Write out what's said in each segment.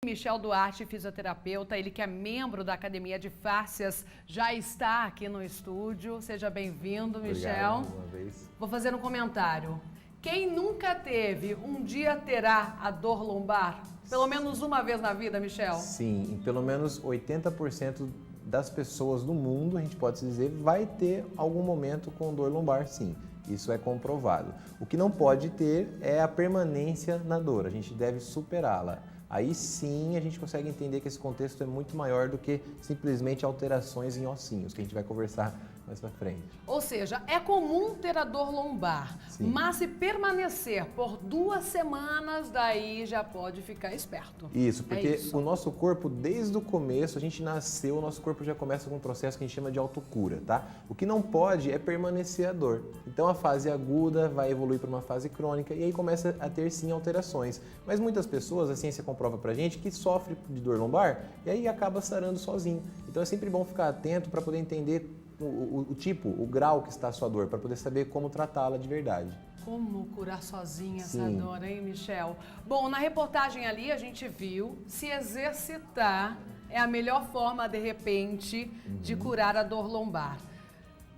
Michel Duarte, fisioterapeuta, ele que é membro da Academia de Fáscias, já está aqui no estúdio. Seja bem-vindo, Michel. Obrigado, uma vez. Vou fazer um comentário. Quem nunca teve, um dia terá a dor lombar? Pelo menos uma vez na vida, Michel? Sim, em pelo menos 80% das pessoas do mundo, a gente pode dizer, vai ter algum momento com dor lombar, sim. Isso é comprovado. O que não pode ter é a permanência na dor, a gente deve superá-la. Aí sim a gente consegue entender que esse contexto é muito maior do que simplesmente alterações em ossinhos, que a gente vai conversar mais pra frente. Ou seja, é comum ter a dor lombar, Sim. mas se permanecer por 2 semanas, daí já pode ficar esperto. Isso, porque isso. o nosso corpo, desde o começo, a gente nasceu, o nosso corpo já começa com um processo que a gente chama de autocura, tá? O que não pode é permanecer a dor. Então a fase aguda vai evoluir para uma fase crônica e aí começa a ter sim alterações. Mas muitas pessoas, a ciência comprova pra gente, que sofre de dor lombar e aí acaba sarando sozinho. Então é sempre bom ficar atento para poder entender o tipo, o grau que está a sua dor, para poder saber como tratá-la de verdade. Como curar sozinha essa Sim. dor, hein, Michel? Bom, na reportagem ali a gente viu se exercitar é a melhor forma, de repente, de curar a dor lombar.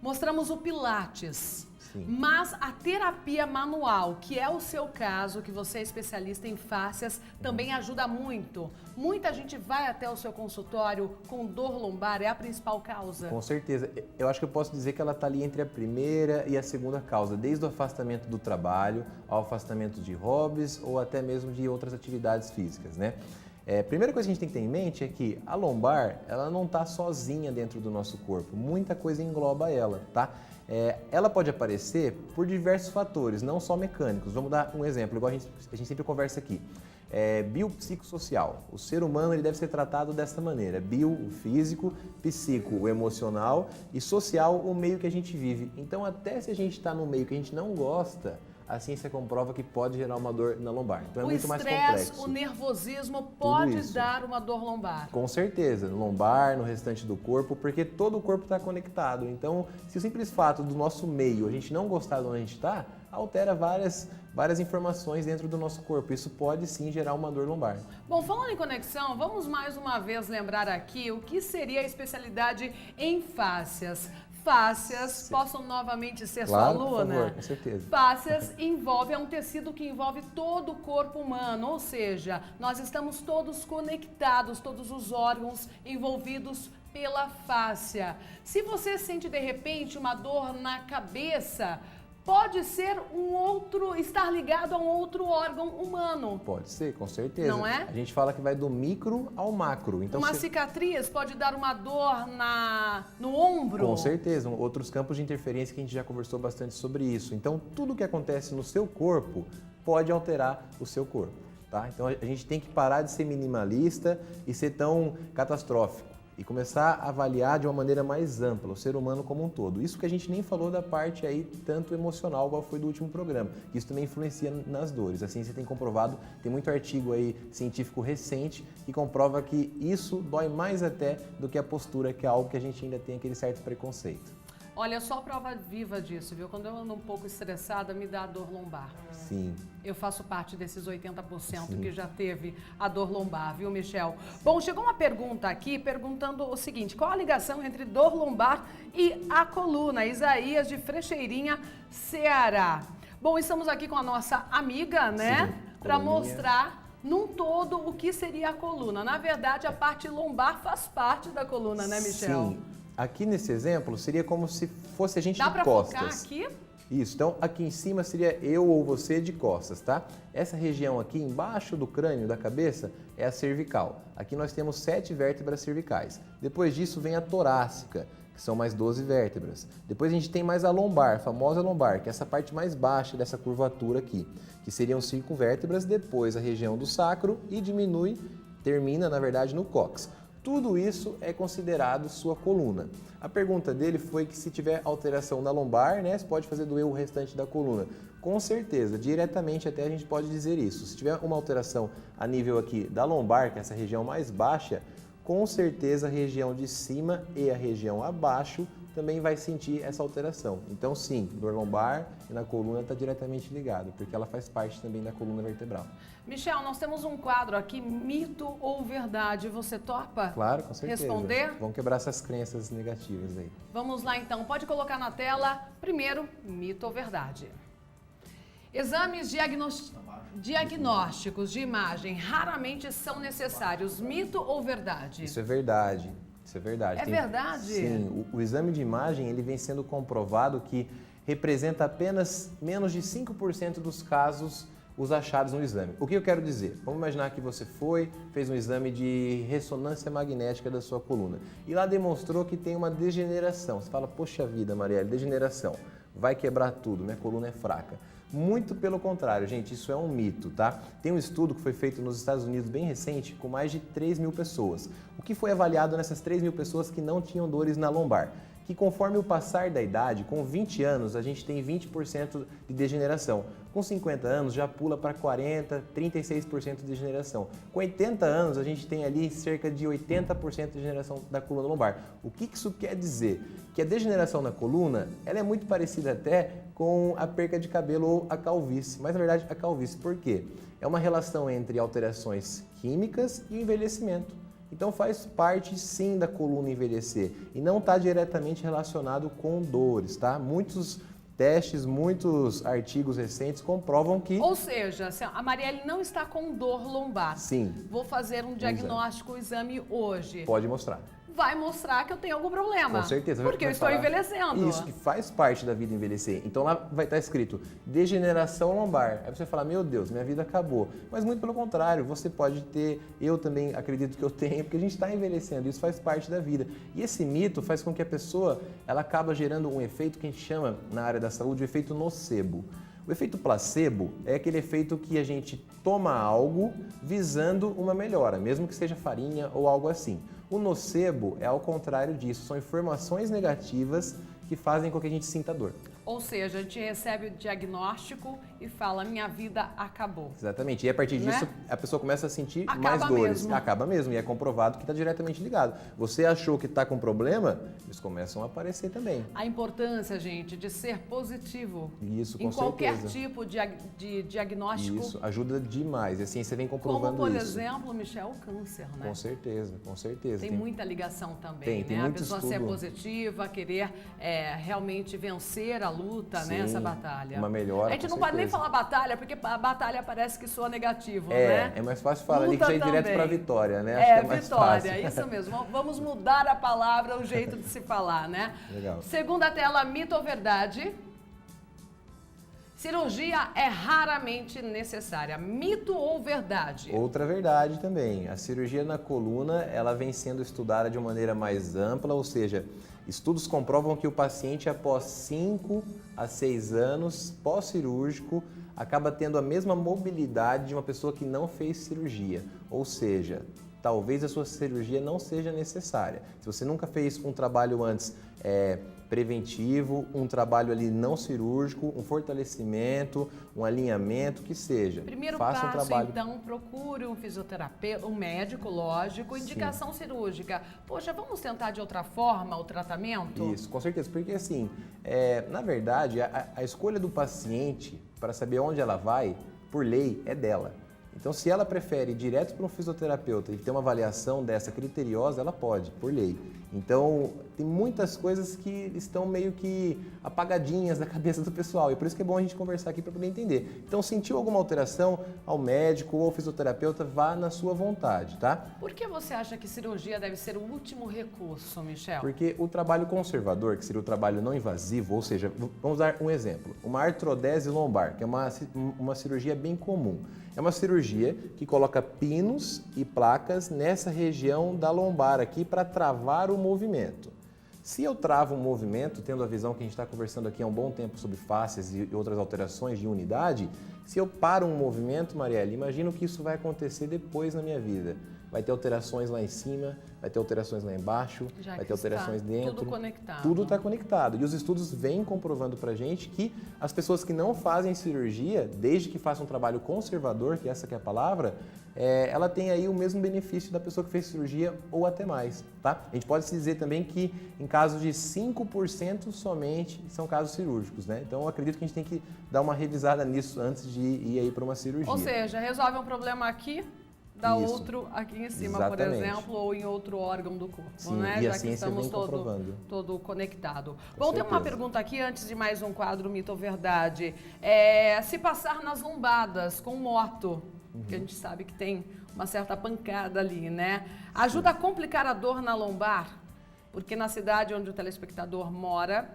Mostramos o Pilates, Sim. mas a terapia manual, que é o seu caso, que você é especialista em fáscias, também ajuda muito. Muita gente vai até o seu consultório com dor lombar, é a principal causa? Com certeza. Eu acho que eu posso dizer que ela está ali entre a primeira e a segunda causa, desde o afastamento do trabalho, ao afastamento de hobbies ou até mesmo de outras atividades físicas, né? Primeira coisa que a gente tem que ter em mente é que a lombar, ela não está sozinha dentro do nosso corpo, muita coisa engloba ela, tá? Ela pode aparecer por diversos fatores, não só mecânicos. Vamos dar um exemplo, igual a gente sempre conversa aqui. Biopsicossocial. O ser humano ele deve ser tratado dessa maneira. Bio, o físico, psico, o emocional e social, o meio que a gente vive. Então, até se a gente está num meio que a gente não gosta, a ciência comprova que pode gerar uma dor na lombar. Então é muito mais complexo. O estresse, o nervosismo pode dar uma dor lombar. Com certeza, no lombar, no restante do corpo, porque todo o corpo está conectado. Então, se o simples fato do nosso meio a gente não gostar de onde a gente está, altera várias informações dentro do nosso corpo. Isso pode sim gerar uma dor lombar. Bom, falando em conexão, vamos mais uma vez lembrar aqui o que seria a especialidade em fáscias. Fáscias, posso novamente ser Claro, sua aluna? por favor, com certeza. Fáscias é um tecido que envolve todo o corpo humano, ou seja, nós estamos todos conectados, todos os órgãos envolvidos pela fáscia. Se você sente de repente uma dor na cabeça, pode ser estar ligado a um outro órgão humano. Pode ser, com certeza. Não é? A gente fala que vai do micro ao macro. Então, Uma cicatriz pode dar uma dor no ombro? Com certeza, outros campos de interferência que a gente já conversou bastante sobre isso. Então, tudo que acontece no seu corpo pode alterar o seu corpo, tá? Então, a gente tem que parar de ser minimalista e ser tão catastrófico e começar a avaliar de uma maneira mais ampla o ser humano como um todo. Isso que a gente nem falou da parte aí tanto emocional, igual foi do último programa. Isso também influencia nas dores. A ciência tem comprovado, tem muito artigo aí científico recente que comprova que isso dói mais até do que a postura, que é algo que a gente ainda tem aquele certo preconceito. Olha, só prova viva disso, viu? Quando eu ando um pouco estressada, me dá dor lombar. Sim. Eu faço parte desses 80% que já teve a dor lombar, viu, Michel? Bom, chegou uma pergunta aqui perguntando o seguinte: qual a ligação entre dor lombar e a coluna? Isaías de Frecheirinha, Ceará. Bom, estamos aqui com a nossa amiga, né? Para mostrar num todo o que seria a coluna. Na verdade, a parte lombar faz parte da coluna, né, Michel? Sim. Aqui nesse exemplo seria como se fosse a gente Dá de pra costas. focar aqui? Isso, então aqui em cima seria eu ou você de costas, tá? Essa região aqui embaixo do crânio, da cabeça, é a cervical. Aqui nós temos 7 vértebras cervicais. Depois disso vem a torácica, que são mais 12 vértebras. Depois a gente tem mais a lombar, a famosa lombar, que é essa parte mais baixa dessa curvatura aqui, que seriam 5 vértebras. Depois a região do sacro e termina na verdade no cóccix. Tudo isso é considerado sua coluna. A pergunta dele foi que se tiver alteração na lombar, né, você pode fazer doer o restante da coluna. Com certeza, diretamente até a gente pode dizer isso. Se tiver uma alteração a nível aqui da lombar, que é essa região mais baixa, com certeza a região de cima e a região abaixo também vai sentir essa alteração. Então, sim, dor lombar e na coluna está diretamente ligado, porque ela faz parte também da coluna vertebral. Michel, nós temos um quadro aqui, mito ou verdade. Você topa? Claro, com certeza. Responder? Vamos quebrar essas crenças negativas aí. Vamos lá então, pode colocar na tela. Primeiro, mito ou verdade? Exames diagnósticos de imagem raramente são necessários. Mito ou verdade? Isso é verdade. Isso é verdade. É verdade? Sim, o exame de imagem ele vem sendo comprovado que representa apenas menos de 5% dos casos os achados no exame. O que eu quero dizer? Vamos imaginar que você fez um exame de ressonância magnética da sua coluna e lá demonstrou que tem uma degeneração. Você fala, poxa vida, Marielle, degeneração, vai quebrar tudo, minha coluna é fraca. Muito pelo contrário, gente, isso é um mito, tá? Tem um estudo que foi feito nos Estados Unidos bem recente com mais de 3 mil pessoas. O que foi avaliado nessas 3 mil pessoas que não tinham dores na lombar? Que conforme o passar da idade, com 20 anos, a gente tem 20% de degeneração. Com 50 anos, já pula para 40%, 36% de degeneração. Com 80 anos, a gente tem ali cerca de 80% de degeneração da coluna lombar. O que isso quer dizer? Que a degeneração na coluna, ela é muito parecida até com a perca de cabelo ou a calvície. Mas, na verdade, a calvície. Por quê? É uma relação entre alterações químicas e envelhecimento. Então faz parte sim da coluna envelhecer e não está diretamente relacionado com dores, tá? Muitos testes, muitos artigos recentes comprovam que... Ou seja, a Marielle não está com dor lombar. Sim. Vou fazer um diagnóstico, exame hoje. Pode mostrar. Vai mostrar que eu tenho algum problema. Com certeza. Porque eu estou envelhecendo. Isso, que faz parte da vida envelhecer. Então lá vai estar escrito degeneração lombar. Aí você fala, meu Deus, minha vida acabou. Mas muito pelo contrário, você pode ter, eu também acredito que eu tenho, porque a gente está envelhecendo, isso faz parte da vida. E esse mito faz com que a pessoa, ela acaba gerando um efeito que a gente chama, na área da saúde, o efeito nocebo. O efeito placebo é aquele efeito que a gente toma algo visando uma melhora, mesmo que seja farinha ou algo assim. O nocebo é ao contrário disso, são informações negativas que fazem com que a gente sinta dor. Ou seja, a gente recebe o diagnóstico e fala, minha vida acabou. Exatamente, e a partir disso a pessoa começa a sentir mais dores. Acaba mesmo, e é comprovado que está diretamente ligado. Você achou que está com problema, eles começam a aparecer também. A importância, gente, de ser positivo. Isso, com em qualquer certeza. Tipo de diagnóstico. Isso, ajuda demais, e assim você vem comprovando como, por isso. exemplo, Michel, o câncer, né? Com certeza, com certeza. Tem muita ligação também, tem né? muito A pessoa estudo. ser positiva, querer realmente vencer a luta, Sim, né? Essa batalha. Uma melhora, A gente não pode nem falar batalha, porque a batalha parece que soa negativo, né? É mais fácil falar ali que já é direto para a vitória, né? Acho que é mais vitória, fácil. isso mesmo. Vamos mudar a palavra, o jeito de se falar, né? Legal. Segunda tela, mito ou verdade? Cirurgia é raramente necessária. Mito ou verdade? Outra verdade também. A cirurgia na coluna, ela vem sendo estudada de uma maneira mais ampla, ou seja, estudos comprovam que o paciente após 5 a 6 anos pós-cirúrgico acaba tendo a mesma mobilidade de uma pessoa que não fez cirurgia. Ou seja, talvez a sua cirurgia não seja necessária. Se você nunca fez um trabalho antes preventivo, um trabalho ali não cirúrgico, um fortalecimento, um alinhamento, que seja. Primeiro faça passo, um trabalho. então, procure um fisioterapeuta, um médico, lógico, indicação cirúrgica. Poxa, vamos tentar de outra forma o tratamento? Isso, com certeza, porque assim, na verdade, a escolha do paciente para saber onde ela vai, por lei, é dela. Então, se ela prefere ir direto para um fisioterapeuta e ter uma avaliação dessa criteriosa, ela pode, por lei. Então, tem muitas coisas que estão meio que apagadinhas da cabeça do pessoal e por isso que é bom a gente conversar aqui para poder entender. Então, sentiu alguma alteração, ao médico ou ao fisioterapeuta, vá na sua vontade, tá? Por que você acha que cirurgia deve ser o último recurso, Michel? Porque o trabalho conservador, que seria o trabalho não invasivo, ou seja, vamos dar um exemplo, uma artrodese lombar, que é uma cirurgia bem comum. É uma cirurgia que coloca pinos e placas nessa região da lombar aqui para travar o movimento. Se eu travo um movimento, tendo a visão que a gente está conversando aqui há um bom tempo sobre fáscias e outras alterações de unidade, se eu paro um movimento, Marielle, imagina o que isso vai acontecer depois na minha vida. Vai ter alterações lá em cima, vai ter alterações lá embaixo, vai ter alterações dentro. Tudo conectado. Tudo está conectado. E os estudos vêm comprovando para a gente que as pessoas que não fazem cirurgia, desde que façam um trabalho conservador, que essa que é a palavra, ela tem aí o mesmo benefício da pessoa que fez cirurgia ou até mais, tá? A gente pode dizer também que em casos de 5% somente são casos cirúrgicos, né? Então eu acredito que a gente tem que dar uma revisada nisso antes de ir aí para uma cirurgia. Ou seja, resolve um problema aqui, dá Isso. outro aqui em cima, Exatamente. por exemplo, ou em outro órgão do corpo, Sim, né? e Já a que ciência estamos vem comprovando. todo conectado. Com Bom, tem uma certeza. pergunta aqui, antes de mais um quadro Mito ou Verdade. Se passar nas lombadas com moto, que a gente sabe que tem uma certa pancada ali, né? Ajuda a complicar a dor na lombar? Porque na cidade onde o telespectador mora,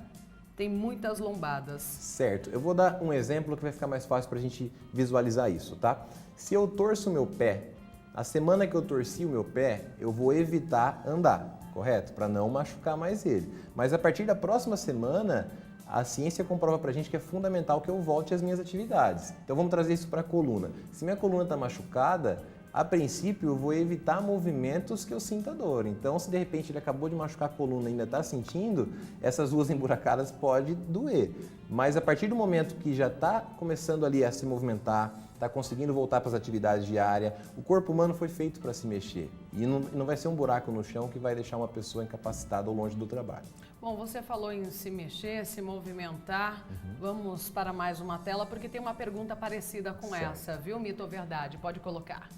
tem muitas lombadas. Certo. Eu vou dar um exemplo que vai ficar mais fácil para a gente visualizar isso, tá? Se eu torço o meu pé, a semana que eu torci o meu pé, eu vou evitar andar, correto? Para não machucar mais ele. Mas a partir da próxima semana, a ciência comprova pra gente que é fundamental que eu volte às minhas atividades. Então vamos trazer isso para a coluna. Se minha coluna está machucada, a princípio eu vou evitar movimentos que eu sinta dor. Então se de repente ele acabou de machucar a coluna e ainda está sentindo, essas ruas emburacadas pode doer. Mas a partir do momento que já está começando ali a se movimentar, está conseguindo voltar para as atividades diárias, o corpo humano foi feito para se mexer. E não vai ser um buraco no chão que vai deixar uma pessoa incapacitada ou longe do trabalho. Bom, você falou em se mexer, se movimentar. Vamos para mais uma tela, porque tem uma pergunta parecida com Certo. essa, viu? Mito ou verdade? Pode colocar.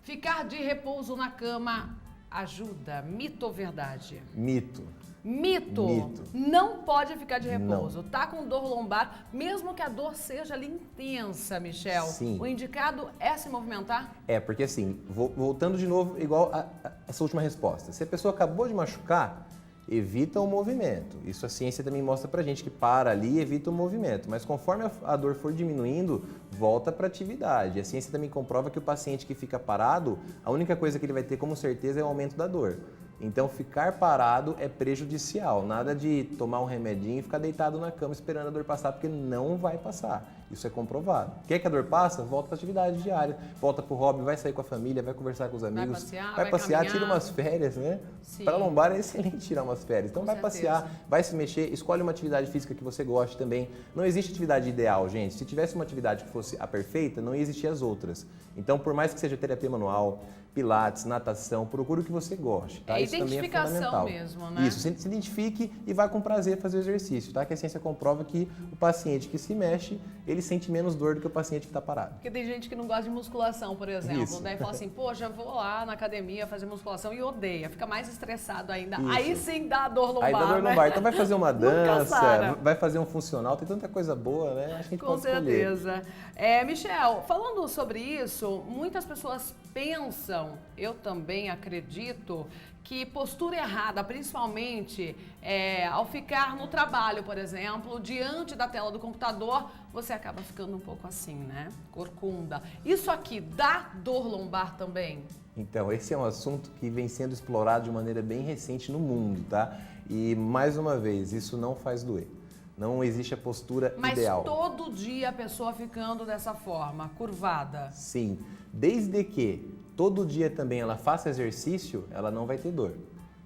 Ficar de repouso na cama ajuda? Mito ou verdade? Mito. Mito. Mito. Não pode ficar de repouso. Tá com dor lombar, mesmo que a dor seja ali intensa, Michel. Sim. O indicado é se movimentar? Porque assim, voltando de novo, igual a essa última resposta. Se a pessoa acabou de machucar, evita o movimento. Isso a ciência também mostra pra gente que para ali e evita o movimento. Mas conforme a dor for diminuindo, volta para atividade. A ciência também comprova que o paciente que fica parado, a única coisa que ele vai ter como certeza é o aumento da dor. Então ficar parado é prejudicial. Nada de tomar um remedinho e ficar deitado na cama esperando a dor passar, porque não vai passar. Isso é comprovado. Quer que a dor passe? Volta para atividade diária. Volta pro hobby, vai sair com a família, vai conversar com os amigos. Vai passear, tira umas férias, né? Sim. Para lombar é excelente tirar umas férias. Então Com vai certeza. passear, vai se mexer, escolhe uma atividade física que você goste também. Não existe atividade ideal, gente. Se tivesse uma atividade que fosse a perfeita, não ia existir as outras. Então, por mais que seja terapia manual, pilates, natação, procure o que você goste, tá? Isso também é fundamental. Mesmo, né? Isso, se identifique e vá com prazer fazer o exercício, tá? Que a ciência comprova que o paciente que se mexe, ele sente menos dor do que o paciente que está parado. Porque tem gente que não gosta de musculação, por exemplo, Isso. né? E fala assim, poxa, vou lá na academia fazer musculação e odeia, fica mais estressado ainda. Isso. Aí sim dá dor lombar, Aí dá dor né? lombar. Então vai fazer uma dança, sara. vai fazer um funcional, tem tanta coisa boa, né? Acho que a gente Com pode escolher. certeza. Michel, falando sobre isso, muitas pessoas pensam, eu também acredito, que postura errada, principalmente ao ficar no trabalho, por exemplo, diante da tela do computador, você acaba ficando um pouco assim, né? Corcunda. Isso aqui dá dor lombar também? Então, esse é um assunto que vem sendo explorado de maneira bem recente no mundo, tá? E, mais uma vez, isso não faz doer. Não existe a postura ideal. Mas todo dia a pessoa ficando dessa forma, curvada. Sim, desde que todo dia também ela faça exercício, ela não vai ter dor.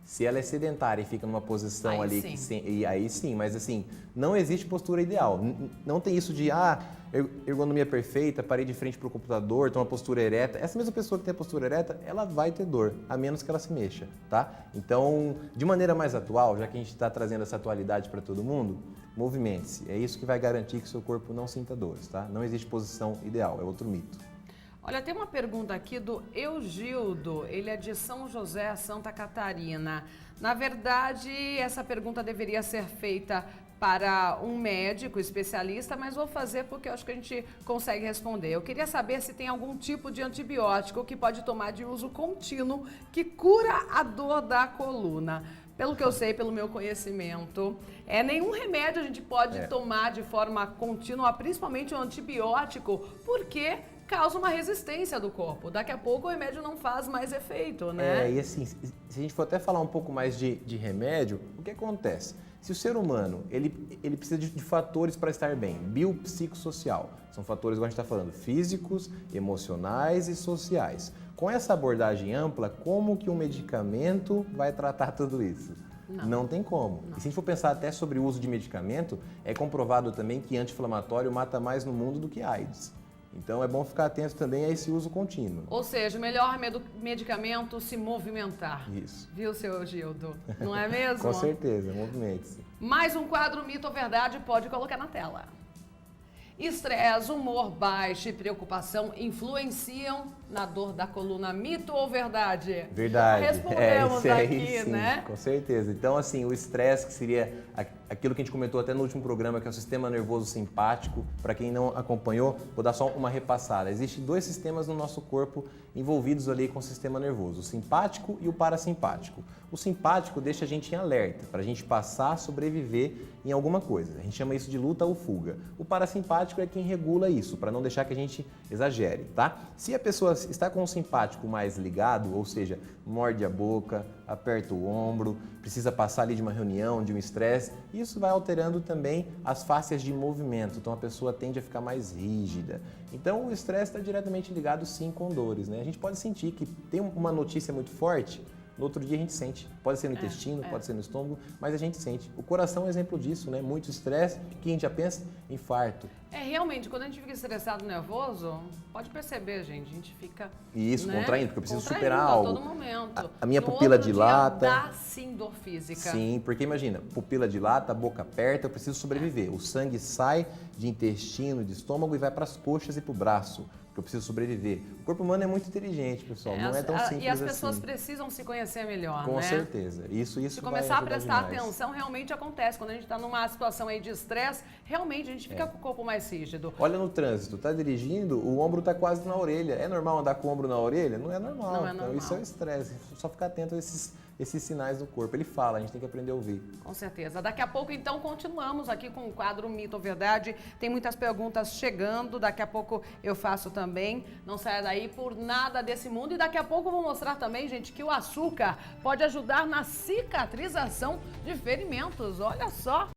Se ela é sedentária e fica numa posição Aí ali, sim. e aí sim, mas assim, não existe postura ideal. Não tem isso de, ergonomia perfeita, parei de frente para o computador, tem uma postura ereta. Essa mesma pessoa que tem a postura ereta, ela vai ter dor, a menos que ela se mexa, tá? Então, de maneira mais atual, já que a gente está trazendo essa atualidade para todo mundo, movimente-se. É isso que vai garantir que o seu corpo não sinta dores, tá? Não existe posição ideal, é outro mito. Olha, tem uma pergunta aqui do Eugildo, ele é de São José, Santa Catarina. Na verdade, essa pergunta deveria ser feita para um médico especialista, mas vou fazer porque eu acho que a gente consegue responder. Eu queria saber se tem algum tipo de antibiótico que pode tomar de uso contínuo que cura a dor da coluna. Pelo que eu sei, pelo meu conhecimento, nenhum remédio a gente pode tomar de forma contínua, principalmente o antibiótico, porque causa uma resistência do corpo. Daqui a pouco o remédio não faz mais efeito, né? E assim, se a gente for até falar um pouco mais de remédio, o que acontece? Se o ser humano, ele precisa de fatores para estar bem, biopsicossocial, são fatores, como a gente está falando, físicos, emocionais e sociais. Com essa abordagem ampla, como que um medicamento vai tratar tudo isso? Não tem como. Não. E se a gente for pensar até sobre o uso de medicamento, é comprovado também que anti-inflamatório mata mais no mundo do que AIDS. Então é bom ficar atento também a esse uso contínuo. Ou seja, o melhor medicamento se movimentar. Isso. Viu, seu Gildo? Não é mesmo? Com certeza, movimente-se. Mais um quadro Mito ou Verdade, pode colocar na tela. Estresse, humor baixo e preocupação influenciam na dor da coluna. Mito ou verdade? Verdade. Respondemos aqui, sim, né? Com certeza. Então, assim, o estresse, que seria aquilo que a gente comentou até no último programa, que é o sistema nervoso simpático. Para quem não acompanhou, vou dar só uma repassada. Existem dois sistemas no nosso corpo envolvidos ali com o sistema nervoso, o simpático e o parasimpático. O simpático deixa a gente em alerta, para a gente passar a sobreviver em alguma coisa. A gente chama isso de luta ou fuga. O parasimpático é quem regula isso, para não deixar que a gente exagere, tá? Se a pessoa está com o simpático mais ligado, ou seja, morde a boca, aperta o ombro, precisa passar ali de uma reunião, de um estresse, isso vai alterando também as fáscias de movimento, então a pessoa tende a ficar mais rígida. Então o estresse está diretamente ligado sim com dores, né? A gente pode sentir que tem uma notícia muito forte, no outro dia a gente sente. Pode ser no intestino, pode ser no estômago, mas a gente sente. O coração é um exemplo disso, né? Muito estresse, o que a gente já pensa? Infarto. Realmente, quando a gente fica estressado, nervoso, pode perceber, gente, a gente fica... E isso, né? contraindo, porque eu preciso Contraindo superar algo. A todo momento. A minha No pupila outro dilata. Dia dá sim dor física. Sim, porque imagina, pupila dilata, a boca aperta, eu preciso sobreviver. O sangue sai de intestino, de estômago e vai para as coxas e para o braço, porque eu preciso sobreviver. O corpo humano é muito inteligente, pessoal, não é tão simples assim. E as pessoas precisam se conhecer melhor, Com né? certeza. Isso Se começar a prestar demais. atenção, realmente acontece. Quando a gente está numa situação aí de estresse, realmente a gente fica com o corpo mais rígido. Olha no trânsito, tá dirigindo, o ombro tá quase na orelha. É normal andar com o ombro na orelha? Não é normal. Não é então, normal. isso é o estresse. Só ficar atento a esses sinais do corpo. Ele fala, a gente tem que aprender a ouvir. Com certeza. Daqui a pouco, então, continuamos aqui com o quadro Mito ou Verdade. Tem muitas perguntas chegando, daqui a pouco eu faço também. Não saia daí por nada desse mundo. E daqui a pouco eu vou mostrar também, gente, que o açúcar pode ajudar na cicatrização de ferimentos. Olha só!